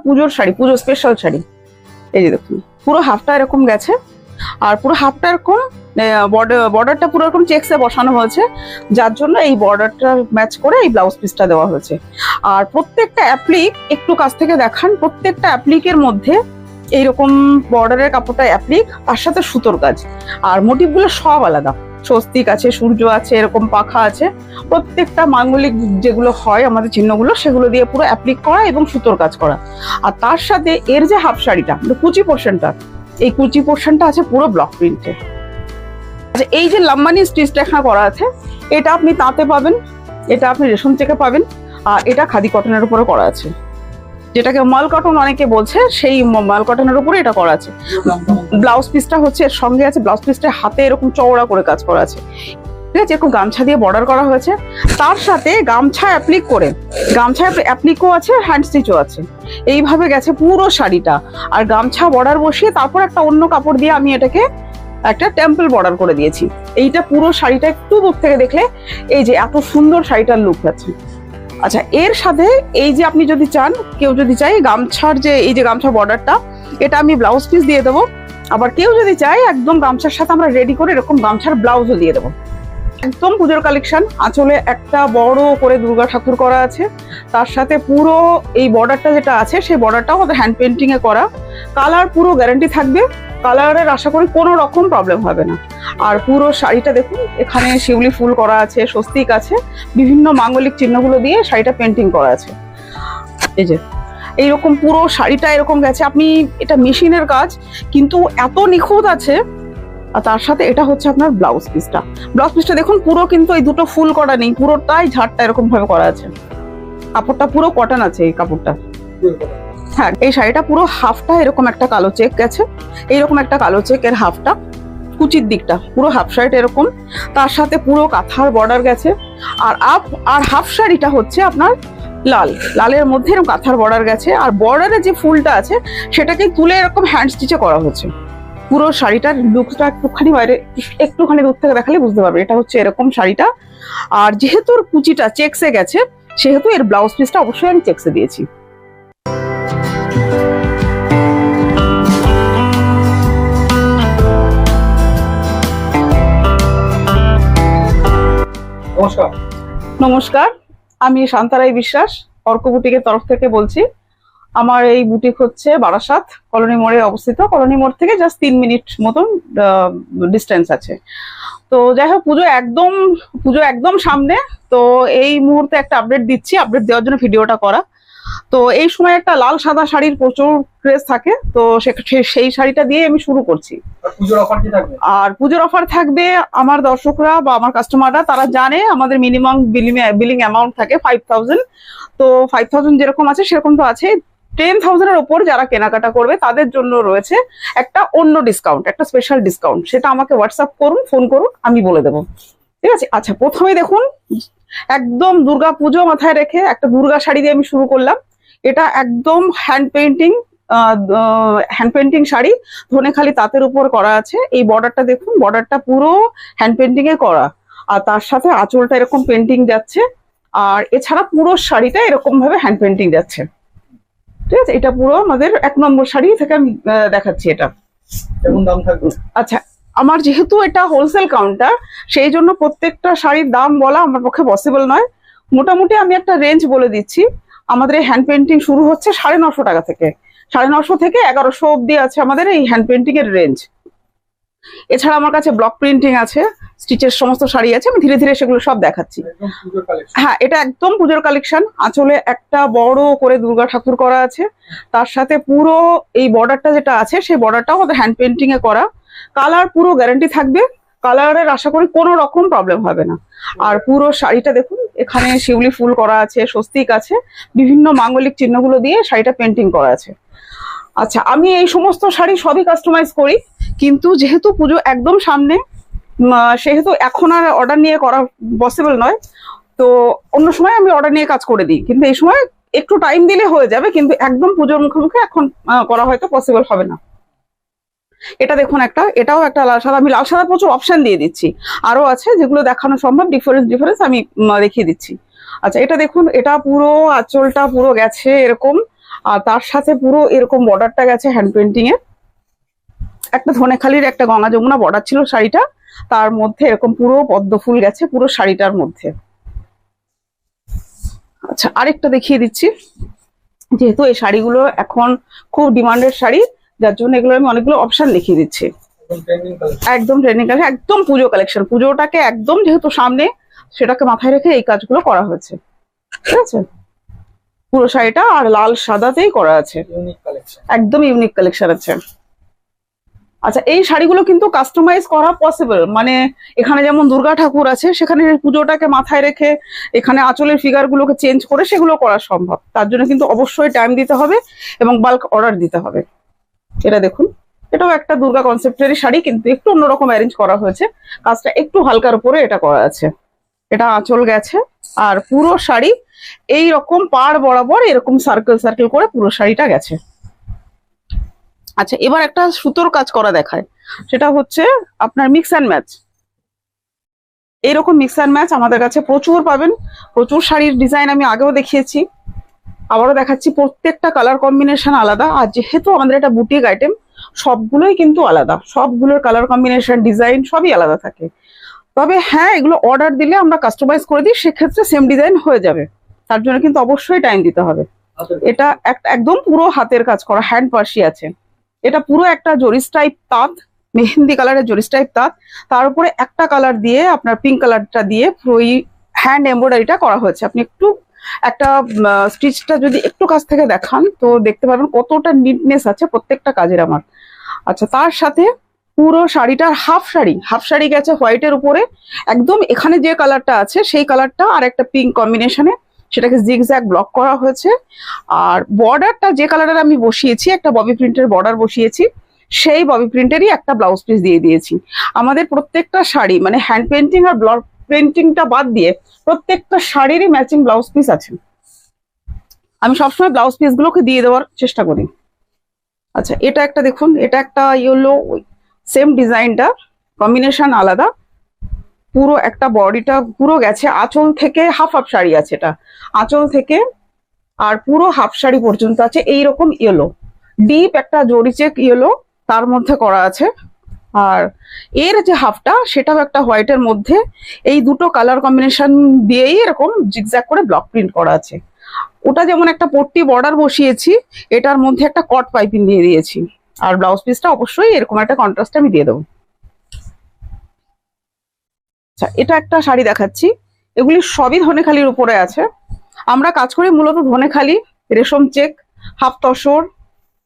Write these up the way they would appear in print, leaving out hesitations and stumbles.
পুজোর শাড়ি, পুজো স্পেশাল শাড়ি। এই যে দেখুন পুরো হাফটা এরকম গেছে, আর পুরো হাফটা এরকম বর্ডারটা পুরো এরকম চেক্সে বসানো হয়েছে, যার জন্য এই বর্ডারটা ম্যাচ করে এই ব্লাউজ পিসটা দেওয়া হয়েছে। আর প্রত্যেকটা অ্যাপ্লিক একটু কাছ থেকে দেখান, প্রত্যেকটা অ্যাপ্লিকের মধ্যে এইরকম বর্ডারের কাপড়টা অ্যাপ্লিক, তার সাথে সুতোর কাজ। আর মোটিভগুলো সব আলাদা, স্বস্তিক আছে, সূর্য আছে, এরকম পাখা আছে, প্রত্যেকটা মাঙ্গলিক যেগুলো হয় আমাদের চিহ্নগুলো সেগুলো দিয়ে পুরো অ্যাপ্লিক করা এবং সুতোর কাজ করা। আর তার সাথে এর যে হাফ শাড়িটা, কুচি পোর্শনটা, এই কুচি পোর্শনটা আছে পুরো ব্লক প্রিন্টে। আচ্ছা, এই যে লাম্বানি স্টিচটা এখানে করা আছে, এটা আপনি তাঁতে পাবেন, এটা আপনি রেশম থেকে পাবেন, আর এটা খাদি কটনের উপরে করা আছে, যেটাকে মাল কটন অনেকে বলছে, সেই মাল কটনের উপরে এটা করা আছে। ব্লাউজ পিসটা হচ্ছে এর সঙ্গে আছে, ব্লাউজ পিসটা হাতে এরকম চওড়া করে কাজ করা আছে, ঠিক আছে, এরকম গামছা দিয়ে বর্ডার করা হয়েছে। তার সাথে গামছা অ্যাপ্লিক করে, গামছা অ্যাপ্লিকও আছে, হ্যান্ড স্টিচও আছে, এইভাবে গেছে পুরো শাড়িটা। আর গামছা বর্ডার বসিয়ে তারপর একটা অন্য কাপড় দিয়ে আমি এটাকে একটা টেম্পল বর্ডার করে দিয়েছি। এইটা পুরো শাড়িটা একটু দূর থেকে দেখলে এই যে এত সুন্দর শাড়িটার লুক আছে। আচ্ছা, এর সাথে এই যে আপনি যদি চান, কেউ যদি চাই গামছার যে এই যে গামছা বর্ডারটা, এটা আমি ব্লাউজ পিস দিয়ে দেবো। আবার কেউ যদি চাই একদম গামছার সাথে আমরা রেডি করে এরকম গামছার ব্লাউজও দিয়ে দেবো। একদম পুজোর কালেকশন। আঁচলে একটা বড় করে দুর্গা ঠাকুর করা আছে, তার সাথে পুরো এই বর্ডারটা যেটা আছে সেই বর্ডারটাও আমাদের হ্যান্ড পেন্টিং এ করা। কালার পুরো গ্যারান্টি থাকবে, কালারের আশা করি কোনো রকম প্রবলেম হবে না। আর পুরো শাড়িটা দেখুন, এখানে শিউলি ফুল করা আছে, স্বস্তিক আছে, বিভিন্ন মাঙ্গলিক চিহ্নগুলো দিয়ে শাড়িটা পেন্টিং করা আছে। এই যে এইরকম পুরো শাড়িটা এরকম গেছে, আপনি এটা মেশিনের কাজ কিন্তু এত নিখুঁত আছে। আর তার সাথে এটা হচ্ছে আপনার ব্লাউজ পিসটা, ব্লাউজ পিসটা দেখুন পুরো কিন্তু এই দুটো ফুল করা নেই, পুরোটাই ঝাড়টা এরকম ভাবে করা আছে। কাপড়টা পুরো কটন আছে এই কাপড়টা। হ্যাঁ, এই শাড়িটা পুরো হাফটা এরকম একটা কালো চেক গেছে, এইরকম একটা কালো চেকের হাফটা, কুচির দিকটা পুরো হাফ শাড়িটা এরকম, তার সাথে পুরো কাঁথার বর্ডার গেছে। আর হাফ শাড়িটা হচ্ছে আপনার লালের মধ্যে এরকম কাঁথার বর্ডার গেছে। আর বর্ডারে যে ফুলটা আছে সেটাকে তুলে এরকম হ্যান্ড স্টিচে করা হয়েছে। পুরো শাড়িটার লুকটা একটুখানি বাইরে, একটুখানি দূর থেকে দেখালে বুঝতে পারবে এটা হচ্ছে এরকম শাড়িটা। আর যেহেতু কুচিটা চেক্সে গেছে, সেহেতু এর ব্লাউজ পিসটা অবশ্যই আমি চেক্সে দিয়েছি। নমস্কার, আমি শান্তারাই বিশ্বাস, অর্ক বুটিকের তরফ থেকে বলছি। আমার এই বুটিক হচ্ছে বারাসাত কলোনি মোড়ে অবস্থিত। কলোনি মোড় থেকে জাস্ট 3 মিনিট মতন ডিস্টেন্স আছে। তো যাই হোক, পুজো একদম সামনে। তো এই মুহূর্তে একটা আপডেট দিচ্ছি, আপডেট দেওয়ার জন্য ভিডিওটা করা। তো এই সময় একটা লাল সাদা শাড়ির প্রচুর ক্রেজ থাকে, তো সেই শাড়িটা দিয়ে আমি শুরু করছি। আর পুজোর অফার থাকবে, আমার দর্শকরা বা আমার কাস্টমাররা তারা জানে আমাদের মিনিমাম বিলিং অ্যামাউন্ট থাকে 5000। তো 5000 যেরকম আছে সেরকম তো আছে। 10,000 এর উপর যারা কেনাকাটা করবে তাদের জন্য রয়েছে একটা অন্য ডিসকাউন্ট, একটা স্পেশাল ডিসকাউন্ট। সেটা আমাকে হোয়াটসঅ্যাপ করুন, ফোন করুন, আমি বলে দেবো, ঠিক আছে? আচ্ছা, প্রথমে দেখুন, একদম দুর্গা পুজো মাথায় রেখে একটা দুর্গা শাড়ি দিয়ে আমি শুরু করলাম। এটা একদম হ্যান্ড পেন্টিং শাড়ি, ধনেখালি তাঁতের উপর করা আছে। এই বর্ডারটা দেখুন, বর্ডারটা পুরো হ্যান্ড পেন্টিং এ করা, আর তার সাথে আঁচলটা এরকম পেন্টিং যাচ্ছে। আর এছাড়া পুরো শাড়িটা এরকম ভাবে হ্যান্ড পেন্টিং যাচ্ছে, ঠিক আছে? এটা পুরো আমাদের 1 নম্বর শাড়ি থেকে আমি দেখাচ্ছি। এটা কেমন দাম থাকবে? আচ্ছা, আমার যেহেতু এটা হোলসেল কাউন্টার, সেই জন্য প্রত্যেকটা শাড়ির দাম বলা আমার পক্ষে পসিবল নয়। মোটামুটি আমি একটা রেঞ্জ বলে দিচ্ছি। আমাদের এই হ্যান্ড পেন্টিং শুরু হচ্ছে 950 টাকা থেকে, 950 থেকে 1100 অব্দি আছে আমাদের এই হ্যান্ড পেন্টিং এর রেঞ্জ। এছাড়া আমার কাছে ব্লক প্রিন্টিং আছে, স্টিচের সমস্ত শাড়ি আছে, আমি ধীরে ধীরে সেগুলো সব দেখাচ্ছি। হ্যাঁ, এটা একদম পুজোর কালেকশন। আঁচলে একটা বড় করে দুর্গা ঠাকুর করা আছে, তার সাথে পুরো এই বর্ডারটা যেটা আছে সেই বর্ডারটাও আমাদের হ্যান্ড পেন্টিং এ করা। কালার পুরো গ্যারান্টি থাকবে, কালারের আশা করি কোনো রকম প্রবলেম হবে না। আর পুরো শাড়িটা দেখুন, এখানে শিউলি ফুল করা আছে, স্বস্তিক আছে, বিভিন্ন মাঙ্গলিক চিহ্নগুলো দিয়ে শাড়িটা পেন্টিং করা আছে। আচ্ছা, আমি এই সমস্ত শাড়ি সবই কাস্টমাইজ করি, কিন্তু যেহেতু পুজো একদম সামনে, সেহেতু এখন আর অর্ডার নিয়ে করা পসিবল নয়। তো অন্য সময় আমি অর্ডার নিয়ে কাজ করে দিই, কিন্তু এই সময় একটু টাইম দিলে হয়ে যাবে, কিন্তু একদম পুজোর মুখে এখন করা হয়তো পসিবল হবে না। এটা দেখুন, এটাও একটা লাল সাদা। আমি লাল সাদা প্রচুর অপশন দিয়ে দিচ্ছি, আরো আছে যেগুলো দেখানো সম্ভব, ডিফারেন্স আমি দেখিয়ে দিচ্ছি। আচ্ছা, এটা দেখুন, এটা পুরো আঁচলটা পুরো গেছে এরকম, আর তার সাথে পুরো এরকম বর্ডারটা গেছে হ্যান্ড পেন্টিং এ, একটা ধনেখালির একটা গঙ্গা যমুনা বর্ডার ছিল শাড়িটা, তার মধ্যে এরকম পুরো পদ্ম ফুল গেছে পুরো শাড়িটার মধ্যে। আচ্ছা আরেকটা দেখিয়ে দিচ্ছি, যেহেতু এই শাড়িগুলো এখন খুব ডিমান্ডেড শাড়ি, যার জন্য এগুলো আমি অনেকগুলো অপশন দেখিয়ে দিচ্ছি। একদম ট্রেন্ডিং কালেকশন, একদম পুজো কালেকশন, পুজোটাকে একদম যেহেতু সামনে সেটাকে মাথায় রেখে এই কাজগুলো করা হয়েছে। ঠিক আছে, পুরো শাড়িটা আর লাল সাদাতেই করা আছে, একদম ইউনিক কালেকশন আছে। আচ্ছা এই শাড়িগুলো কিন্তু কাস্টমাইজ করা পসিবল, মানে এখানে যেমন দুর্গা ঠাকুর আছে, সেখানে পুজোটাকে মাথায় রেখে এখানে আঁচলের ফিগার গুলোকে চেঞ্জ করে সেগুলো করা সম্ভব। তার জন্য কিন্তু অবশ্যই টাইম দিতে হবে এবং বাল্ক অর্ডার দিতে হবে। এটা দেখুন, এটাও একটা দুর্গা কনসেপ্টেরই শাড়ি, কিন্তু একটু অন্যরকম অ্যারেঞ্জ করা হয়েছে, কাজটা একটু হালকার উপরে এটা করা আছে। এটা আঁচল গেছে, আর পুরো শাড়ি এই রকম পাড় বরাবর এরকম সার্কেল সার্কেল করে পুরো শাড়িটা গেছে। আচ্ছা এবার একটা সুতোর কাজ করা দেখায়, সেটা হচ্ছে আপনার মিক্স অ্যান্ড ম্যাচ। এইরকম মিক্স অ্যান্ড ম্যাচ আমাদের কাছে প্রচুর পাবেন, প্রচুর শাড়ির ডিজাইন আমি আগেও দেখিয়েছি, আবারও দেখাচ্ছি। প্রত্যেকটা কালার কম্বিনেশন আলাদা, আর যেহেতু আমাদের এটা বুটিক আইটেম, সবগুলোই কিন্তু আলাদা, সবগুলোর কালার কম্বিনেশন ডিজাইন সবই আলাদা থাকে। তবে হ্যাঁ, এগুলো অর্ডার দিলে আমরা কাস্টমাইজ করে দিই, সেক্ষেত্রে সেম ডিজাইন হয়ে যাবে, তার জন্য কিন্তু অবশ্যই টাইম দিতে হবে। এটা একদম পুরো হাতের কাজ করা, হ্যান্ড পার্সি আছে। এটা পুরো একটা জরিস টাইপ তাঁত, মেহেন্দি কালারের জরিস টাইপ তাঁত, তার উপরে একটা কালার দিয়ে আপনার পিঙ্ক কালারটা দিয়ে পুরো হ্যান্ড এমব্রয়ডারিটা করা হয়েছে। আপনি একটু একটা স্টিচটা যদি একটু কাছ থেকে দেখান তো দেখতে পারবেন কতটা নিটনেস আছে প্রত্যেকটা কাজের আমার। আচ্ছা তার সাথে পুরো শাড়িটার হাফ শাড়ি গেছে হোয়াইটের উপরে, একদম এখানে যে কালারটা আছে সেই কালারটা আর একটা পিঙ্ক কম্বিনেশনে সেটাকে জিগজ্যাগ ব্লক করা হয়েছে। আর বর্ডারটা যে কালারের আমি বসিয়েছি, একটা ববি প্রিন্টের বর্ডার বসিয়েছি, সেই ববি প্রিন্টেরই একটা ব্লাউজ পিস দিয়ে দিয়েছি। আমাদের প্রত্যেকটা শাড়ি মানে হ্যান্ড পেন্টিং আর ব্লক পেন্টিংটা বাদ দিয়ে প্রত্যেকটা শাড়িরই ম্যাচিং ব্লাউজ পিস আছে। আমি সবসময় ব্লাউজ পিস গুলোকে দিয়ে দেওয়ার চেষ্টা করি। আচ্ছা এটা একটা দেখুন, এটা একটা ইয়েলো, সেম ডিজাইনটা কম্বিনেশন আলাদা, পুরো একটা বডিটা পুরো গেছে আঁচল থেকে, হাফ হাফ শাড়ি আছে এটা, আঁচল থেকে আর পুরো হাফ শাড়ি পর্যন্ত আছে এইরকম ইয়েলো, ডিপ একটা জরি চেক ইয়েলো তার মধ্যে করা আছে। আর এর যে হাফটা সেটাও একটা হোয়াইটের মধ্যে, এই দুটো কালার কম্বিনেশন দিয়েই এরকম জিগজ্যাগ করে ব্লক প্রিন্ট করা আছে। ওটা যেমন একটা পট্টি বর্ডার বসিয়েছি, এটার মধ্যে একটা কট পাইপিং দিয়ে দিয়েছি, আর ব্লাউজ পিসটা অবশ্যই এরকম একটা কন্ট্রাস্ট আমি দিয়ে দেবো। আচ্ছা এটা একটা শাড়ি দেখাচ্ছি, এগুলি সবই ধনেখালির উপরে আছে। আমরা কাজ করি মূলত ধনেখালি, রেশম চেক, হাফ তসর,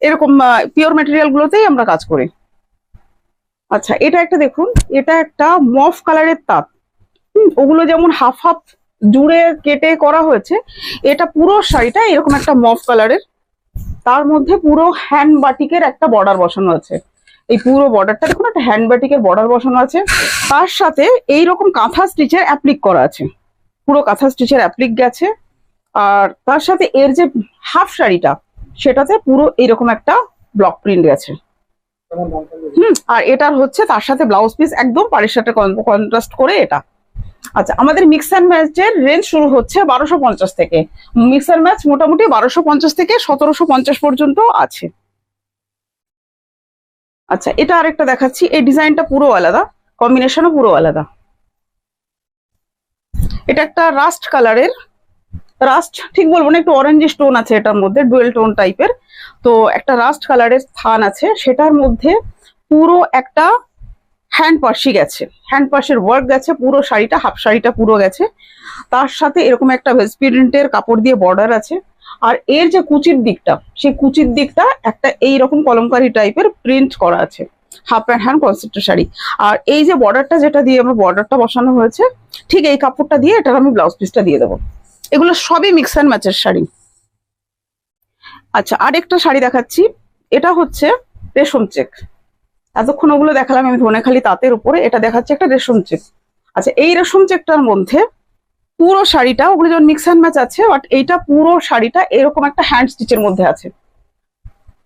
এরকম পিওর মেটেরিয়াল গুলোতেই আমরা কাজ করি। আচ্ছা এটা একটা দেখুন, এটা একটা মফ কালারের তাঁত, ওগুলো যেমন হাফ হাফ জুড়ে কেটে করা হয়েছে, এটা পুরো শাড়িটা এরকম একটা মফ কালারের, তার মধ্যে পুরো হ্যান্ড বাটিকের একটা বর্ডার বসানো আছে। এই পুরো বর্ডারটা দেখুন একটা হ্যান্ড বাটিকের বর্ডার বসানো আছে, তার সাথে এইরকম কাঁথা স্টিচের অ্যাপ্লিক করা আছে, পুরো কাঁথা স্টিচের অ্যাপ্লিক গেছে। আর তার সাথে এর যে হাফ শাড়িটা সেটাতে পুরো এইরকম একটা ব্লক প্রিন্ট গেছে। আর এটার হচ্ছে তার সাথে ব্লাউজ পিস একদম পাড়ের সাথে কন্ট্রাস্ট করে এটা। আচ্ছা আমাদের মিক্স অ্যান্ড ম্যাচের রেঞ্জ শুরু হচ্ছে 1250 থেকে, মিক্স অ্যান্ড ম্যাচ মোটামুটি 1250 থেকে 1750 পর্যন্ত আছে। আচ্ছা এটা আরেকটা দেখাচ্ছি, এই ডিজাইনটা পুরো আলাদা, কম্বিনেশনও পুরো আলাদা। এটা একটা রাস্ট কালারের, রাস্ট ঠিক বলবো না, একটু অরেঞ্জ টোন আছে এটার মধ্যে, ডুয়েল টোন টাইপের। তো একটা রাস্ট কালারের থান আছে, সেটার মধ্যে পুরো একটা হ্যান্ড পার্সি গেছে, হ্যান্ড পার্সির ওয়ার্ক গেছে, পুরো শাড়িটা হাফ শাড়িটা পুরো গেছে। তার সাথে এরকম একটা ভেজ প্রিন্টের কাপড় দিয়ে বর্ডার আছে। আর এর যে কুচির দিকটা, সেই কুচির দিকটা একটা এইরকম কলমকারি টাইপের প্রিন্ট করা আছে, হাফ প্যান্ট হ্যান্ড কনসেপ্টের শাড়ি। আর এই যে বর্ডারটা যেটা দিয়ে আমার বর্ডারটা বসানো হয়েছে, ঠিক এই কাপড়টা দিয়ে এটার আমি ব্লাউজ পিসটা দিয়ে দেবো। এগুলো সবই মিক্স অ্যান্ড ম্যাচের শাড়ি। আচ্ছা আরেকটা শাড়ি দেখাচ্ছি, এটা হচ্ছে রেশম চেক। এতক্ষণ ওগুলো দেখালাম আমি ধনেখালি তাঁতের উপরে, এটা দেখাচ্ছে একটা রেশম চেক। আচ্ছা এই রেশম চেকটার মধ্যে পুরো শাড়িটা, ওগুলো যেমন মিক্স অ্যান্ড ম্যাচ আছে, বাট এইটা পুরো শাড়িটা এরকম একটা হ্যান্ড স্টিচের মধ্যে আছে।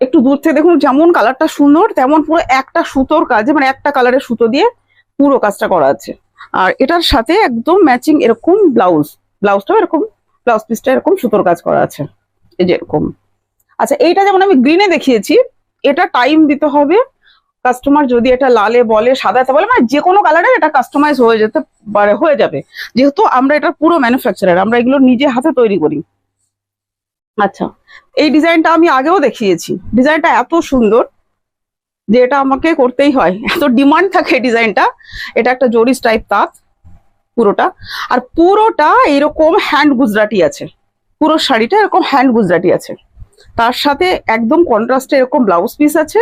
একটু দূর থেকে দেখুন যেমন কালারটা সুন্দর, তেমন পুরো একটা সুতোর কাজে, মানে একটা কালারের সুতো দিয়ে পুরো কাজটা করা আছে। আর এটার সাথে একদম ম্যাচিং এরকম ব্লাউজটাও এরকম, ব্লাউজ পিসটা এরকম সুতোর কাজ করা আছে, এই যে এরকম। আচ্ছা, এইটা যেমন আমি গ্রিনে দেখিয়েছি, এটা টাইম দিতে হবে। কাস্টমার যদি এটা লালে বলে, সাদাতে বলে, মানে যে কোনো কালারে এটা কাস্টমাইজ হয়ে যেতে পারে, হয়ে যাবে, যেহেতু আমরা এটা পুরো ম্যানুফ্যাকচারার, আমরা এগুলো নিজে হাতে তৈরি করি। আচ্ছা, এই ডিজাইনটা আমি আগেও দেখিয়েছি, ডিজাইনটা এত সুন্দর যে এটা আমাকে করতেই হয়, এত ডিমান্ড থাকে এই ডিজাইনটা। এটা একটা জরিস টাইপ তাঁত পুরোটা, আর পুরোটা এরকম হ্যান্ড গুজরাটি আছে, পুরো শাড়িটা এরকম হ্যান্ড গুজরাটি আছে, তার সাথে একদম কন্ট্রাস্টে এরকম ব্লাউজ পিস আছে।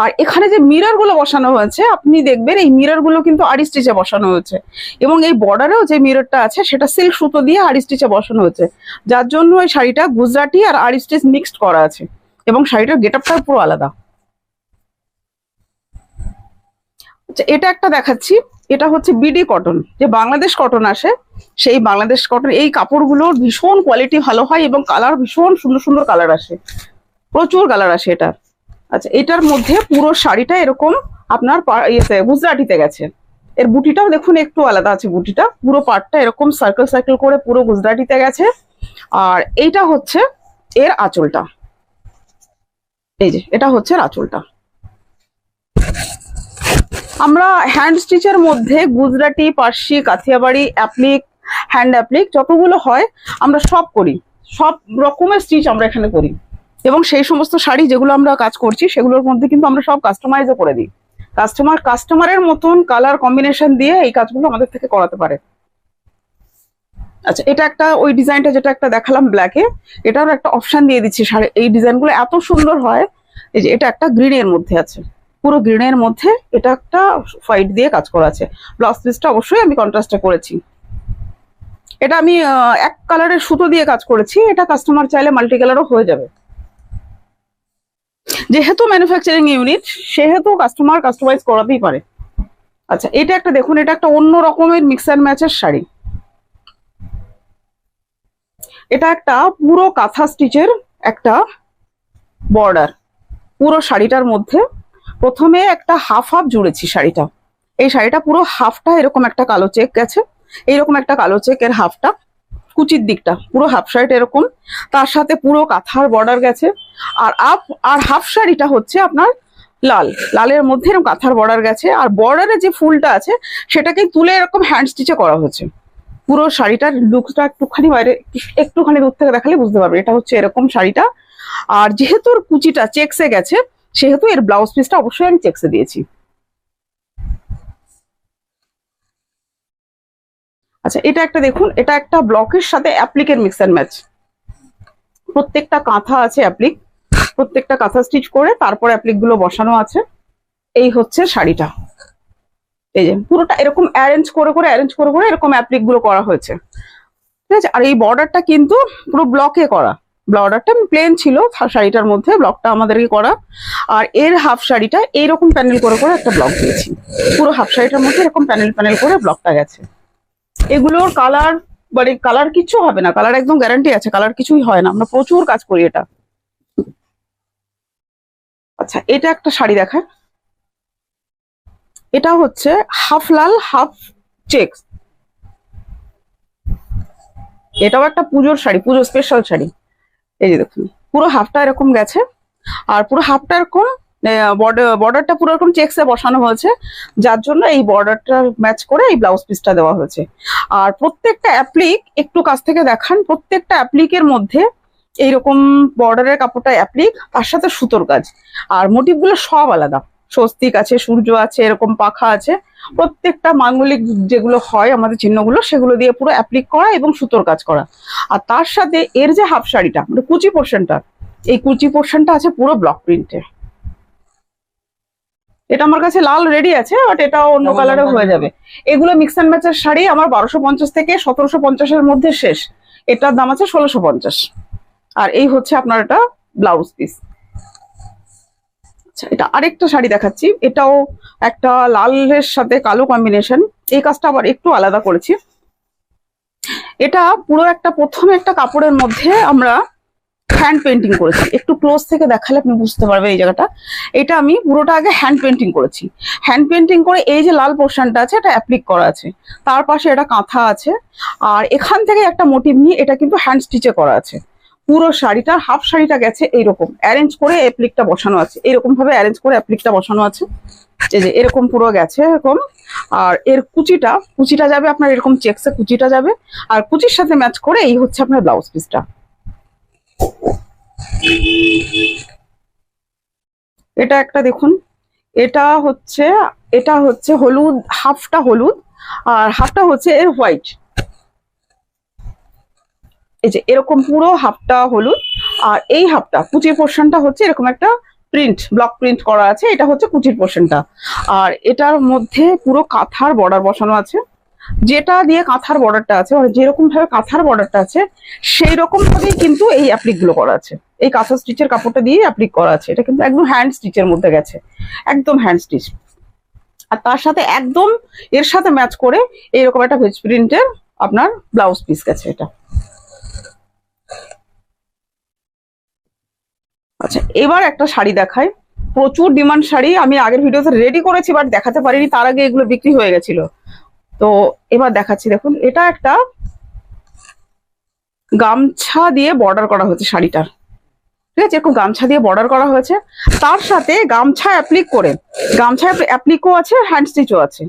আর এখানে যে মিরর গুলো বসানো হয়েছে, আপনি দেখবেন এই মিরর গুলো কিন্তু আড়ি স্টিচে বসানো হয়েছে, এবং এই বর্ডারেও যে মিররটা আছে সেটা সিল্ক সুতো দিয়ে আড়ি স্টিচে বসানো হয়েছে, যার জন্য এই শাড়িটা গুজরাটি আর আড়ি স্টিচ মিক্সড করা আছে, এবং শাড়িটার গেটআপটা পুরো আলাদা। আচ্ছা, এটা একটা দেখাচ্ছি, এটা হচ্ছে বিডি কটন, যে বাংলাদেশ কটন আসে, সেই বাংলাদেশ কটন। এই কাপড়গুলোর ভীষণ কোয়ালিটি ভালো হয় এবং কালার ভীষণ সুন্দর সুন্দর কালার আসে, প্রচুর কালার আসে এটার। আচ্ছা, এটার মধ্যে পুরো শাড়িটা এরকম আপনার ইয়েতে গুজরাটিতে গেছে। এর বুটিটাও দেখুন একটু আলাদা আছে, বুটিটা পুরো পাটটা এরকম সার্কেল সার্কেল করে পুরো গুজরাটিতে গেছে। আর এইটা হচ্ছে এর আঁচলটা, এই যে এটা হচ্ছে আঁচলটা। আমরা হ্যান্ড স্টিচের মধ্যে Gujarati, Parsi, Kathiawari, applique, hand applique যতগুলো হয় আমরা সব করি, সব রকমের স্টিচ আমরা এখানে করি, এবং সেই সমস্ত শাড়ি যেগুলো আমরা কাজ করছি সেগুলোর মধ্যে কিন্তু আমরা সব কাস্টমাইজও করে দিই। কাস্টমারের মতন কালার কম্বিনেশন দিয়ে এই কাজগুলো আমাদের থেকে করাতে পারে। আচ্ছা, এটা একটা ওই ডিজাইনটা যেটা একটা দেখালাম ব্ল্যাকে, এটারও একটা অপশন দিয়ে দিচ্ছি শাড়ি। এই ডিজাইনগুলো এত সুন্দর হয়। এই যে এটা একটা গ্রিনের মধ্যে আছে, পুরো গ্রিনের মধ্যে এটা একটা হোয়াইট দিয়ে কাজ করা আছে। ব্লাউজ পিসটা অবশ্যই আমি কন্ট্রাস্টে করেছি। এটা আমি এক কালারের সুতো দিয়ে কাজ করেছি, এটা কাস্টমার চাইলে মাল্টি কালারও হয়ে যাবে। যেহেতু ম্যানুফ্যাকচারিং ইউনিট, সেহেতু কাস্টমার কাস্টমাইজ করাতেই পারে। আচ্ছা, এটা একটা দেখুন, এটা একটা অন্য রকমের মিক্স অ্যান্ড ম্যাচের শাড়ি। এটা একটা পুরো কাঁথা স্টিচের একটা বর্ডার, পুরো শাড়িটার মধ্যে প্রথমে একটা হাফ হাফ জুড়েছি শাড়িটা। এই শাড়িটা পুরো হাফটা এরকম একটা কালো চেক গেছে, এইরকম একটা কালো চেকের হাফটা, কুচির দিকটা পুরো হাফ শাড়িটা এরকম, তার সাথে পুরো কাঁথার বর্ডার গেছে। আর হাফ শাড়িটা হচ্ছে আপনার লালের মধ্যে এরকম কাঁথার বর্ডার গেছে, আর বর্ডারে যে ফুলটা আছে সেটাকে তুলে এরকম হ্যান্ড স্টিচে করা হয়েছে। পুরো শাড়িটার লুকসটা একটুখানি বাইরে, একটুখানি দূর থেকে দেখালে বুঝতে পারবে এটা হচ্ছে এরকম শাড়িটা। আর যেহেতু ওর কুচিটা চেক্সে গেছে, সেহেতু এর ব্লাউজ পিসটা অবশ্যই আমি চেক্সে দিয়েছি। আচ্ছা, এটা একটা দেখুন, এটা একটা ব্লকের সাথে অ্যাপ্লিকের মিক্স অ্যান্ড ম্যাচ। প্রত্যেকটা কাঁথা আছে অ্যাপ্লিক, প্রত্যেকটা কাঁথা স্টিচ করে তারপর অ্যাপ্লিক গুলো বসানো আছে। এই হচ্ছে শাড়িটা, এই যে পুরোটা এরকম অ্যারেঞ্জ করে এরকম অ্যাপ্লিক গুলো করা হয়েছে, ঠিক আছে। আর এই বর্ডারটা কিন্তু পুরো ব্লকে করা, বর্ডারটা প্লেন ছিল শাড়িটার মধ্যে, ব্লকটা আমাদেরকে করা। আর এর হাফ শাড়িটা এইরকম প্যানেল করে একটা ব্লক দিয়েছি, পুরো হাফ শাড়িটার মধ্যে এরকম প্যানেল প্যানেল করে ব্লকটা গেছে। এগুলোর কালার, মানে কালার কিছু হবে না, কালার একদম গ্যারান্টি আছে, কালার কিছুই হয় না, আমরা প্রচুর কাজ করি এটা। আচ্ছা, এটা একটা শাড়ি দেখা, এটা হচ্ছে হাফ লাল হাফ চেক, এটাও একটা পুজোর শাড়ি, পুজো স্পেশাল শাড়ি। এই যে দেখুন, পুরো হাফটা এরকম গেছে, আর পুরো হাফটা এরকম বর্ডারটা পুরো এরকম চেক্সে বসানো হয়েছে, যার জন্য এই বর্ডারটা ম্যাচ করে এই ব্লাউজ পিসটা দেওয়া হয়েছে। আর প্রত্যেকটা অ্যাপ্লিক একটু কাছ থেকে দেখান, প্রত্যেকটা অ্যাপ্লিকের মধ্যে এইরকম বর্ডারের কাপড়টা অ্যাপ্লিক, তার সাথে সুতোর কাজ, আর মোটিভ গুলো সব আলাদা, স্বস্তিক আছে, সূর্য আছে, এরকম পাখা আছে, প্রত্যেকটা মাঙ্গলিক যেগুলো হয় আমাদের চিহ্নগুলো, সেগুলো দিয়ে পুরো অ্যাপ্লিক করা এবং সুতোর কাজ করা। আর তার সাথে এর যে হাফ শাড়িটা, মানে কুচি পোর্শনটা, এই কুচি পোর্শনটা আছে পুরো ব্লক প্রিন্টে। এটা আমার কাছে লাল রেডি আছে, বাট এটাও অন্য কালারে হয়ে যাবে। এগুলো মিক্স অ্যান্ড ম্যাচের শাড়ি আমার 1250 থেকে 1750-এর মধ্যে শেষ, এটার দাম আছে 1650। আর এই হচ্ছে আপনার এটা ব্লাউজ পিস। আচ্ছা, এটা আরেকটা শাড়ি দেখাচ্ছি, এটাও একটা লালের সাথে কালো কম্বিনেশন, এই কাজটা আবার একটু আলাদা করেছি। এটা পুরো একটা প্রথমে একটা কাপড়ের মধ্যে আমরা হ্যান্ড পেন্টিং করেছি, একটু ক্লোজ থেকে দেখালে আপনি বুঝতে পারবেন এই জায়গাটা। এটা আমি পুরোটা আগে হ্যান্ড পেন্টিং করেছি, হ্যান্ড পেন্টিং করে এই যে লাল পোর্শনটা আছে এটা অ্যাপ্লিক করা আছে, তার পাশে এটা কাঁথা আছে, আর এখান থেকে একটা মোটিভ নিয়ে এটা কিন্তু হ্যান্ড স্টিচে করা আছে। পুরো শাড়িটার হাফ শাড়িটা গেছে এইরকম অ্যারেঞ্জ করে অ্যাপ্লিকটা বসানো আছে, এরকম ভাবে অ্যারেঞ্জ করে অ্যাপ্লিকটা বসানো আছে, এই যে এরকম পুরো গেছে এরকম। আর এর কুচিটা যাবে আপনার এরকম চেকসে কুচিটা যাবে, আর কুচির সাথে ম্যাচ করে এই হচ্ছে আপনার ব্লাউজ পিসটা। এটা একটা দেখুন, এটা হচ্ছে হলুদ, হাফটা হলুদ আর হাফটা হচ্ছে এর হোয়াইট। এই যে এরকম পুরো হাফটা হলুদ, আর এই হাফটা কুচির পোর্শনটা হচ্ছে এরকম একটা প্রিন্ট, ব্লক প্রিন্ট করা আছে, এটা হচ্ছে কুচির পোর্শনটা। আর এটার মধ্যে পুরো কাঁথার বর্ডার বসানো আছে, যেটা দিয়ে কাঁথার বর্ডারটা আছে, মানে যেরকম ভাবে কাঁথার বর্ডারটা আছে সেই রকম ভাবেই কিন্তু এই অ্যাপ্লিক গুলো করা আছে। এই কাঁথা স্টিচের কাপড়টা দিয়ে অ্যাপ্লিক করা আছে, এটা কিন্তু একদম হ্যান্ড স্টিচের মধ্যে গেছে, একদম হ্যান্ড স্টিচ। আর তার সাথে একদম এর সাথে ম্যাচ করে এইরকম একটা ভেজ প্রিন্টের আপনার ব্লাউজ পিস গেছে এটা। আচ্ছা, এবার একটা শাড়ি দেখাই, প্রচুর ডিমান্ড শাড়ি, আমি আগের ভিডিওতে রেডি করেছি বাট দেখাতে পারিনি, তার আগে এগুলো বিক্রি হয়ে গেছিল। তো এবার দেখাচ্ছি, দেখুন এটা একটা গামছা দিয়ে বর্ডার করা হয়েছে শাড়িটার, ঠিক আছে, এরকম গামছা দিয়ে বর্ডার করা হয়েছে, তার সাথে গামছা অ্যাপ্লিক করে, গামছা অ্যাপ্লিকও আছে, হ্যান্ড স্টিচও আছে,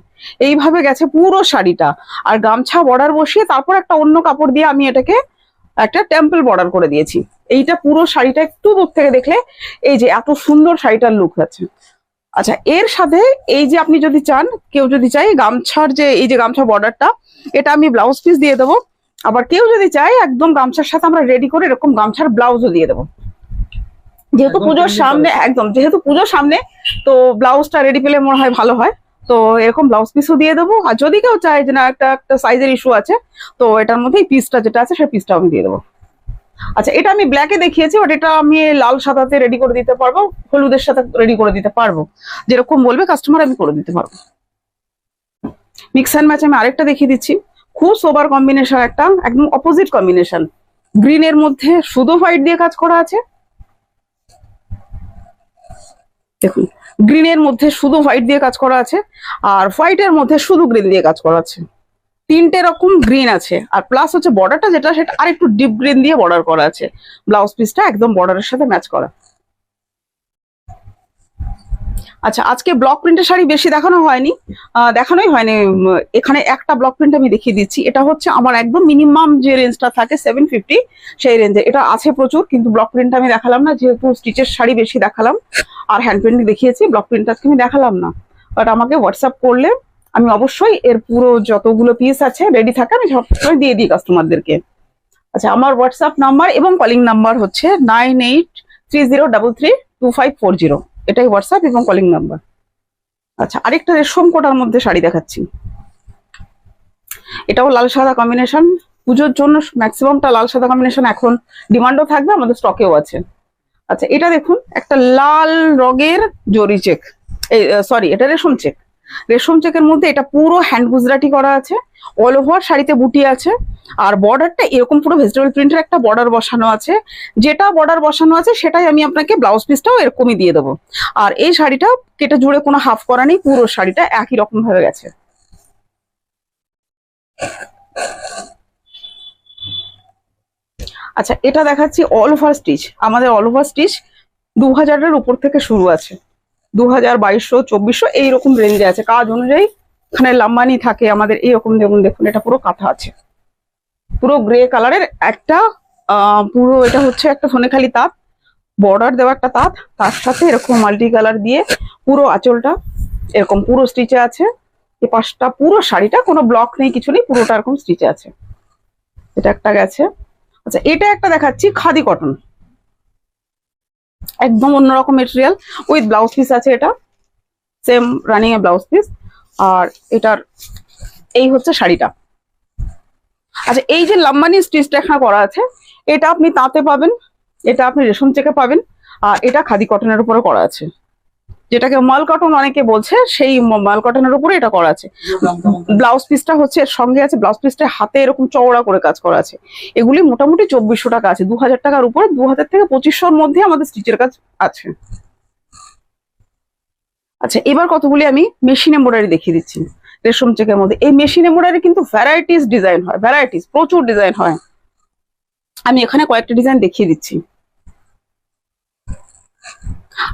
এইভাবে গেছে পুরো শাড়িটা। আর গামছা বর্ডার বসিয়ে তারপর একটা অন্য কাপড় দিয়ে আমি এটাকে একটা টেম্পল বর্ডার করে দিয়েছি। এইটা পুরো শাড়িটা একটু দূর থেকে দেখলে এই যে এত সুন্দর শাড়িটার লুক আছে। আচ্ছা, এর সাথে এই যে আপনি যদি চান, কেউ যদি চাই গামছার যে এই যে গামছা বর্ডারটা, এটা আমি ব্লাউজ পিস দিয়ে দেবো। আবার কেউ যদি চাই একদম গামছার সাথে আমরা রেডি করে এরকম গামছার ব্লাউজও দিয়ে দেবো। যেহেতু পুজোর সামনে, একদম যেহেতু পুজোর সামনে, তো ব্লাউজটা রেডি পেলে মনে হয় ভালো হয়, তো এরকম ব্লাউজ পিসও দিয়ে দেবো। আর যদি কেউ চায় যে না একটা একটা সাইজের ইস্যু আছে, তো এটার মধ্যে পিসটা যেটা আছে সেই পিসটাও আমি দিয়ে দেবো। আচ্ছা, এটা আমি ব্ল্যাকে দেখিয়েছি, বাট এটা আমি লাল সাদাতে রেডি করে দিতে পারবো, হলুদের সাথে রেডি করে দিতে পারবো, যেরকম বলবে কাস্টমার আমি করে দিতে পারবো। মিক্স অ্যান্ড ম্যাচ আমি আরেকটা দেখিয়ে দিচ্ছি, খুব সোবার কম্বিনেশন, একটা একদম অপোজিট কম্বিনেশন। গ্রিনের মধ্যে শুধু হোয়াইট দিয়ে কাজ করা আছে, দেখুন গ্রিনের মধ্যে শুধু হোয়াইট দিয়ে কাজ করা আছে, আর হোয়াইটের মধ্যে শুধু গ্রিন দিয়ে কাজ করা আছে, তিনটে রকম গ্রিন আছে। আর প্লাস হচ্ছে বর্ডারটা যেটা, সেটা আর একটু ডিপ গ্রিন দিয়ে বর্ডার করা আছে, ব্লাউজ পিসটা একদম বর্ডারের সাথে ম্যাচ করা। আচ্ছা, আজকে ব্লক প্রিন্টের শাড়ি বেশি দেখানোই হয়নি। এখানে একটা ব্লক প্রিন্ট আমি দেখিয়ে দিচ্ছি, এটা হচ্ছে আমার একদম মিনিমাম যে রেঞ্জটা থাকে 750, সেই রেঞ্জে এটা আছে প্রচুর, কিন্তু ব্লক প্রিন্ট আমি দেখালাম না, যেহেতু স্টিচের শাড়ি বেশি দেখালাম আর হ্যান্ড প্রিন্ট দেখিয়েছি, ব্লক প্রিন্ট আজকে আমি দেখালাম না। বাট আমাকে হোয়াটসঅ্যাপ করলে আমি অবশ্যই এর পুরো যতগুলো পিস আছে রেডি থাকে আমি সবসময় দিয়ে দিই কাস্টমারদেরকে। আচ্ছা, আমার হোয়াটসঅ্যাপ নাম্বার এবং কলিং নাম্বার হচ্ছে 9830332540, এটাই হোয়াটসঅ্যাপ এবং কলিং নাম্বার। আচ্ছা, আরেকটা রেশম কোটার মধ্যে শাড়ি দেখাচ্ছি, এটাও লাল সাদা কম্বিনেশন, পুজোর জন্য ম্যাক্সিমামটা লাল সাদা কম্বিনেশন এখন ডিমান্ডও থাকবে, আমাদের স্টকেও আছে। আচ্ছা, এটা দেখুন একটা লাল রঙের জরি চেক, এই সরি এটা রেশম চেক, রেশম চেকের মধ্যে এটা পুরো হ্যান্ড গুজরাটি করা আছে, অল ওভার শাড়িতে বুটি আছে, আর বর্ডারটা এরকম পুরো ভেজিটেবল প্রিন্টের একটা বর্ডার বসানো আছে, যেটা বর্ডার বসানো আছে সেটাই আমি আপনাকে ব্লাউজ পিসটাও এরকমই দিয়ে দেবো। আর এই শাড়িটা কেটে জুড়ে কোনো হাফ করা নেই, পুরো শাড়িটা একই রকম ভাবে গেছে। আচ্ছা, এটা দেখাচ্ছি অল ওভার স্টিচ, আমাদের অল ওভার স্টিচ 2000-এর উপর থেকে শুরু আছে, 2000, 2200, 2400 এইরকম রেঞ্জে আছে, কাজ অনুযায়ী এখানে লাম্বানি থাকে আমাদের এইরকম। দেখুন দেখুন এটা পুরো কাঁথা আছে, পুরো গ্রে কালারের একটা পুরো এটা হচ্ছে একটা সোনেখালি তাঁত, বর্ডার দেওয়া একটা তাঁত, তার সাথে এরকম মাল্টি কালার দিয়ে পুরো আঁচলটা এরকম পুরো স্টিচে আছে, এই পাশটা পুরো শাড়িটা কোনো ব্লক নেই কিছু নেই, পুরোটা এরকম স্টিচে আছে, এটা একটা গেছে। আচ্ছা, এটা একটা দেখাচ্ছি খাদি কটন, একদম অন্যরকম মেটেরিয়াল, উইথ ব্লাউজ পিস আছে, এটা সেম রানিং এ ব্লাউজ পিস, আর এটার এই হচ্ছে শাড়িটা। আচ্ছা, এই যে লাম্বানি স্টিচটা এখানে করা আছে, এটা আপনি তাঁতে পাবেন, এটা আপনি রেশম চেকে পাবেন, আর এটা খাদি কটনের উপরে করা আছে, যেটাকে মাল কটন অনেকে বলছে, সেই মাল কটনের উপরে এটা করা আছে। ব্লাউজ পিসটা হচ্ছে এর সঙ্গে আছে, ব্লাউজ পিসটা হাতে এরকম চওড়া করে কাজ করা আছে, এগুলি মোটামুটি 2400 টাকা আছে, 2000 টাকার উপরে, 2000 থেকে 2500-র মধ্যে আমাদের স্টিচের কাজ আছে। আচ্ছা, এবার কতগুলি আমি মেশিন এমব্রয়ডারি দেখিয়ে দিচ্ছি রেশম চেকের মধ্যে। এই মেশিন এমব্রয়ডারি কিন্তু ভ্যারাইটিস ডিজাইন হয়, ভ্যারাইটিস প্রচুর ডিজাইন হয়, আমি এখানে কয়েকটা ডিজাইন দেখিয়ে দিচ্ছি।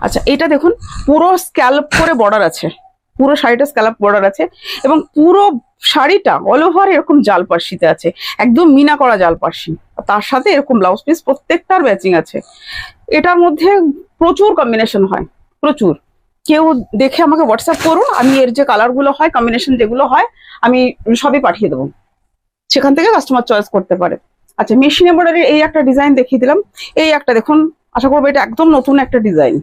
আচ্ছা, এটা দেখুন পুরো স্ক্যালপ করে বর্ডার আছে, পুরো শাড়িটা স্ক্যালপ বর্ডার আছে, এবং পুরো শাড়িটা অল ওভার এরকম জাল পার্সিতে আছে, একদম মিনা করা জাল পার্সি। তার সাথে এরকম ব্লাউজ পিস প্রত্যেকটার ম্যাচিং আছে। এটার মধ্যে প্রচুর কম্বিনেশন হয়, প্রচুর। কেউ দেখে আমাকে হোয়াটসঅ্যাপ করুন, আমি এর যে কালার গুলো হয়, কম্বিনেশন যেগুলো হয়, আমি সবই পাঠিয়ে দেবো, সেখান থেকে কাস্টমার চয়েস করতে পারে। আচ্ছা, মেশিন এমব্রয়ডারি এই একটা ডিজাইন দেখিয়ে দিলাম। এই একটা দেখুন, আশা করবো এটা একদম নতুন একটা ডিজাইন।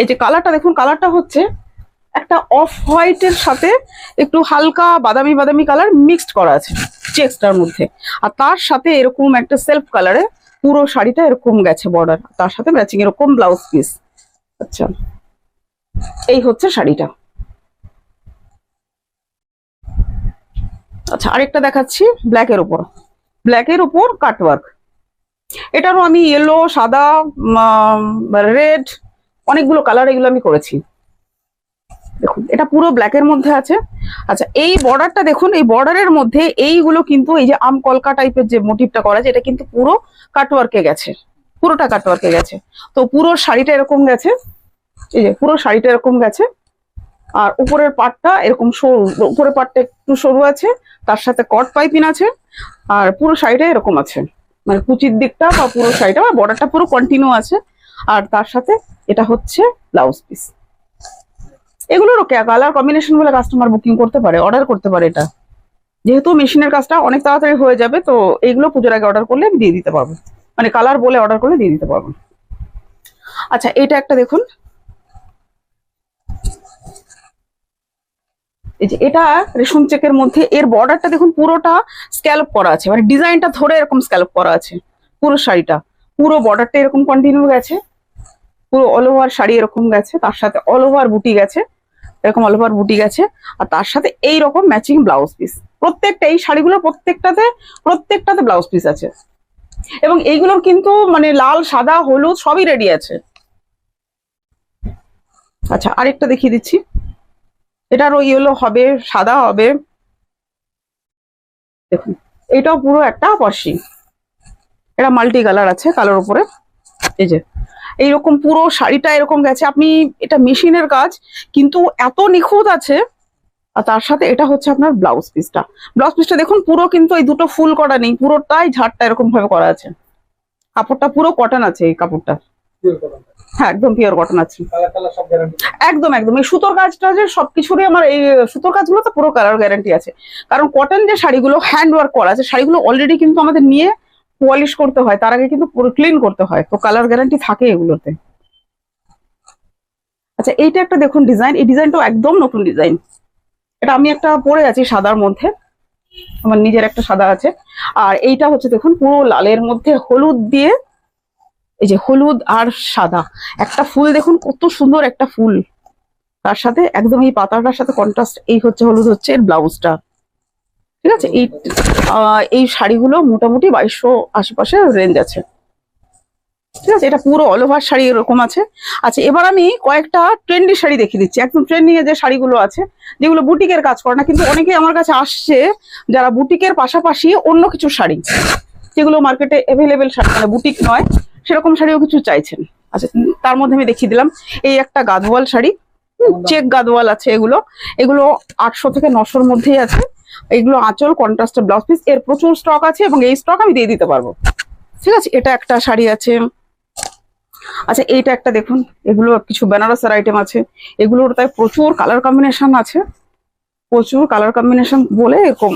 এই যে কালারটা দেখুন, কালারটা হচ্ছে একটা অফ হোয়াইটের সাথে একটু হালকা বাদামি বাদামি কালার মিক্সড করা আছে চেক্সটার মধ্যে, আর তার সাথে এরকম একটা সেলফ কালারে পুরো শাড়িটা এরকম গেছে বর্ডার, তার সাথে ম্যাচিং এরকম ব্লাউজ পিস। আচ্ছা, এই হচ্ছে শাড়িটা। আচ্ছা, আরেকটা দেখাচ্ছি ব্ল্যাকের উপর, ব্ল্যাকের উপর কাটওয়ার্ক। এটারও আমি ইয়েলো, সাদা, রেড, অনেকগুলো কালার এগুলো আমি করেছি। দেখুন এটা পুরো ব্ল্যাকের মধ্যে আছে। আচ্ছা, এই বর্ডারটা দেখুন, এই বর্ডারের মধ্যে এইগুলো কিন্তু এই যে আম কলকা টাইপের যে মোটিভটা করা আছে, এটা কিন্তু পুরো কাটওয়ার্কে গেছে, পুরোটা কাটওয়ার্কে গেছে। তো পুরো শাড়িটা এরকম গেছে, এই যে পুরো শাড়িটা এরকম গেছে। আর উপরের পাটটা এরকম সরু, উপরের পাটটা একটু সরু আছে, তার সাথে কট পাইপিং আছে, আর পুরো শাড়িটা এরকম আছে, মানে কুচির দিকটা বা পুরো শাড়িটা বা বর্ডারটা পুরো কন্টিনিউ আছে। আর তার সাথে এটা হচ্ছে ব্লাউজ পিস। এগুলোরও কালার কম্বিনেশন গুলো কাস্টমার বুকিং করতে পারে, অর্ডার করতে পারে। এটা যেহেতু মেশিনের কাজটা অনেক তাড়াতাড়ি হয়ে যাবে, তো এইগুলো পুজোর আগে অর্ডার করলে আমি দিয়ে দিতে পারবো, মানে কালার বলে অর্ডার করলে দিয়ে দিতে পারবো। আচ্ছা, এটা একটা দেখুন, এই যে এটা রেশম চেকের মধ্যে, এর বর্ডারটা দেখুন পুরোটা স্ক্যালপ করা আছে, মানে ডিজাইনটা ধরে এরকম স্ক্যালপ করা আছে। পুরো শাড়িটা, পুরো বর্ডারটা এরকম কন্টিনিউ গেছে, পুরো অল ওভার শাড়ি এরকম গেছে, তার সাথে অল ওভার বুটি গেছে, এরকম অল ওভার বুটি গেছে, আর তার সাথে এইরকম ম্যাচিং ব্লাউজ পিস। প্রত্যেকটা এই শাড়িগুলো প্রত্যেকটাতে ব্লাউজ পিস আছে, এবং এইগুলোর কিন্তু মানে লাল, সাদা, হলুদ সবই রেডি আছে। আচ্ছা, আরেকটা দেখিয়ে দিচ্ছি, এটারও ইয়েলো হবে, সাদা হবে। দেখুন এটাও পুরো একটা পার্সি, এটা মাল্টি কালার আছে কালার উপরে। এই যে এইরকম পুরো শাড়িটা এরকম গেছে, আপনি এটা মেশিনের কাজ কিন্তু এত নিখুঁত আছে। আর তার সাথে এটা হচ্ছে আপনার ব্লাউজ পিসটা। ব্লাউজ পিসটা দেখুন পুরো কিন্তু এই দুটো ফুল করা নেই, পুরোটাই ঝাড়টা এরকম ভাবে করা আছে। কাপড়টা পুরো কটন আছে, এই কাপড়টা হ্যাঁ একদম পিওর কটন আছে, একদম একদম। এই সুতোর কাজটা যে সবকিছুরই আমার, এই সুতোর কাজগুলো তো পুরো কালার গ্যারান্টি আছে। কারণ কটন যে শাড়িগুলো হ্যান্ড ওয়ার্ক করা আছে, শাড়িগুলো অলরেডি কিন্তু আমাদের নিয়ে পলিশ করতে হয়, তার আগে কিন্তু পুরো ক্লিন করতে হয়, তো কালার গ্যারান্টি থাকে এগুলোতে। আচ্ছা, এইটা একটা দেখুন ডিজাইন, এই ডিজাইনটাও একদম নতুন ডিজাইন। এটা আমি একটা পরে আছি সাদার মধ্যে, আমার নিজের একটা সাদা আছে। আর এইটা হচ্ছে দেখুন পুরো লালের মধ্যে হলুদ দিয়ে, এই যে হলুদ আর সাদা একটা ফুল দেখুন, কত সুন্দর একটা ফুল, তার সাথে একদম এই পাতাটার সাথে কন্ট্রাস্ট। এই হচ্ছে হলুদ, হচ্ছে এর ব্লাউজটা। ঠিক আছে, এই শাড়িগুলো মোটামুটি 2200 আশেপাশে রেঞ্জ আছে। ঠিক আছে, এটা পুরো অল ওভার শাড়ি এরকম আছে। আচ্ছা, এবার আমি কয়েকটা ট্রেন্ডি শাড়ি দেখিয়ে দিচ্ছি, একদম ট্রেন্ডিং এ যে শাড়িগুলো আছে, যেগুলো বুটিকের কাজ করে না, কিন্তু অনেকে আমার কাছে আসছে যারা বুটিকের পাশাপাশি অন্য কিছু শাড়ি, যেগুলো মার্কেটে অ্যাভেলেবেল শাড়ি, মানে বুটিক নয় সেরকম শাড়িও কিছু চাইছেন। আচ্ছা, তার মধ্যে আমি দেখিয়ে দিলাম এই একটা গাদওয়াল শাড়ি, চেক গাদওয়াল আছে। এগুলো এগুলো 800 থেকে 900-র মধ্যেই আছে। এগুলো আঁচল, কন্ট্রাস্টের ব্লাউজ পিস, এর প্রচুর স্টক আছে এবং এই স্টক আমি দিয়ে দিতে পারবো। ঠিক আছে, এটা একটা শাড়ি আছে। আচ্ছা, এইটা একটা দেখুন, এগুলো কিছু বেনারসের আইটেম আছে, এগুলোর তাই প্রচুর কালার কম্বিনেশন আছে, প্রচুর কালার কম্বিনেশন বলে এরকম।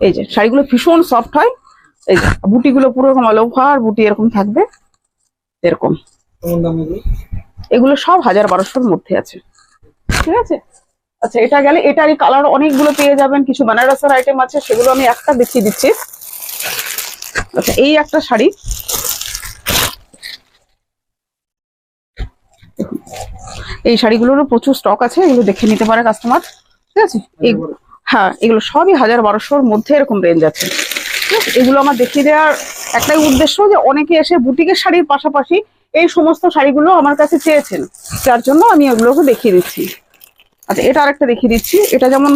এই যে শাড়িগুলো ভীষণ সফট হয়, এই যে বুটিগুলো পুরো এরকম অল ওভার বুটি এরকম থাকবে এরকম। এগুলো সব 1000-1200-র মধ্যে আছে। ঠিক আছে। আচ্ছা, এটা গেলে এটারই কালার অনেকগুলো পেয়ে যাবেন, কিছু বেনারসের আইটেম আছে, সেগুলো আমি একটা দেখিয়ে দিচ্ছি। আচ্ছা, এই একটা শাড়ি, এই শাড়িগুলোরও প্রচুর স্টক আছে, এগুলো দেখে নিতে পারে কাস্টমার। ঠিক আছে, হ্যাঁ এগুলো সবই 1000-1200-র মধ্যে এরকম রেঞ্জ আছে। ঠিক আছে, এগুলো আমার দেখিয়ে দেওয়ার একটাই উদ্দেশ্য যে অনেকে এসে বুটিকের শাড়ির পাশাপাশি এই সমস্ত শাড়িগুলো আমার কাছে চেয়েছেন, যার জন্য আমি এগুলোকে দেখিয়ে দিচ্ছি। আচ্ছা, এটা আরেকটা দেখিয়ে দিচ্ছি, এটা যেমন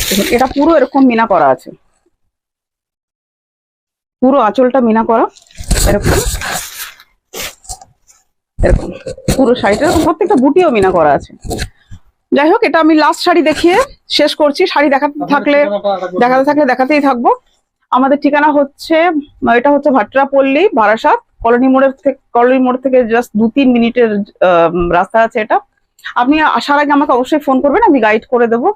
দেখুন এটা পুরো এরকম মিনা করা আছে, পুরো আঁচলটা মিনা করা এরকম এরকম, পুরো শাড়িটা প্রত্যেকটা বুটিও মিনা করা আছে। যাই হোক, এটা আমি লাস্ট শাড়ি দেখিয়ে শেষ করছি। শাড়ি দেখাতে থাকলে দেখাতেই থাকবো। আমাদের ঠিকানা হচ্ছে, এটা হচ্ছে ভাট্রাপল্লী, বারাসাত, কলোনি মোড় থেকে জাস্ট 2-3 মিনিটের রাস্তা আছে এটা। আপনি আসার আগে আমাকে অবশ্যই ফোন করবেন, আমি গাইড করে দেবো।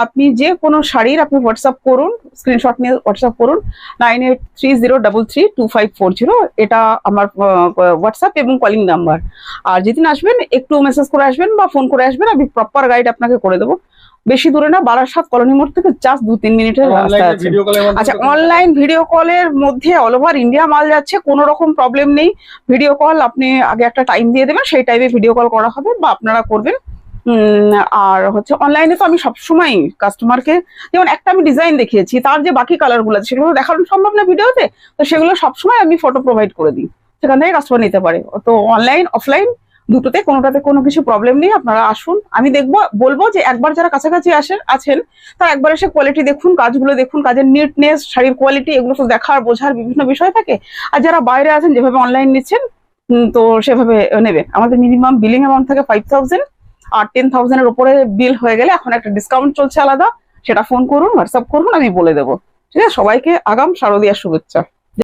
আপনি যে কোনো শাড়ির আপনি হোয়াটসঅ্যাপ করুন, স্ক্রিনশট নিয়ে হোয়াটসঅ্যাপ করুন 9830332540, এটা আমার হোয়াটসঅ্যাপ এবং কলিং নাম্বার। আর যেদিন আসবেন একটু মেসেজ করে আসবেন বা ফোন করে আসবেন, আমি প্রপার গাইড আপনাকে করে দেবো। বেশি দূরে না, বারাসাত কলোনি মোড় থেকে জাস্ট 2-3 মিনিটের রাস্তা আছে। আচ্ছা, অনলাইন ভিডিও কলের মধ্যে অল ওভার ইন্ডিয়া মাল যাচ্ছে, কোনো রকম প্রবলেম নেই। ভিডিও কল আপনি আগে একটা টাইম দিয়ে দেবেন, সেই টাইমে ভিডিও কল করা হবে বা আপনারা করবেন। আর হচ্ছে অনলাইনে তো আমি সবসময় কাস্টমারকে, যেমন একটা আমি ডিজাইন দেখিয়েছি, তার যে বাকি কালার গুলো আছে সেগুলো দেখানো সম্ভব না ভিডিওতে, তো সেগুলো সবসময় আমি ফটো প্রোভাইড করে দিই, সেখান থেকে কাস্টমার নিতে পারে। তো অনলাইন অফলাইন দুটোতে কোনোটাতে কোনো কিছু প্রবলেম নেই। আপনারা আসুন, আমি বলবো যে একবার যারা কাছাকাছি আছেন তারা একবার এসে কোয়ালিটি দেখুন, কাজগুলো দেখুন, কাজের নিটনেস, শাড়ির কোয়ালিটি, এগুলো তো দেখার বোঝার বিভিন্ন বিষয় থাকে। আর যারা বাইরে আছেন, যেভাবে অনলাইন নিচ্ছেন তো সেভাবে নেবেন। আমাদের মিনিমাম বিলিং অ্যামাউন্ট থাকে 5000, আর 10,000 এর উপরে বিল হয়ে গেলে এখন একটা ডিসকাউন্ট চলছে আলাদা, সেটা ফোন করুন, হোয়াটসঅ্যাপ করুন, আমি বলে দেবো। ঠিক আছে, সবাইকে আগাম শারদীয়ার শুভেচ্ছা।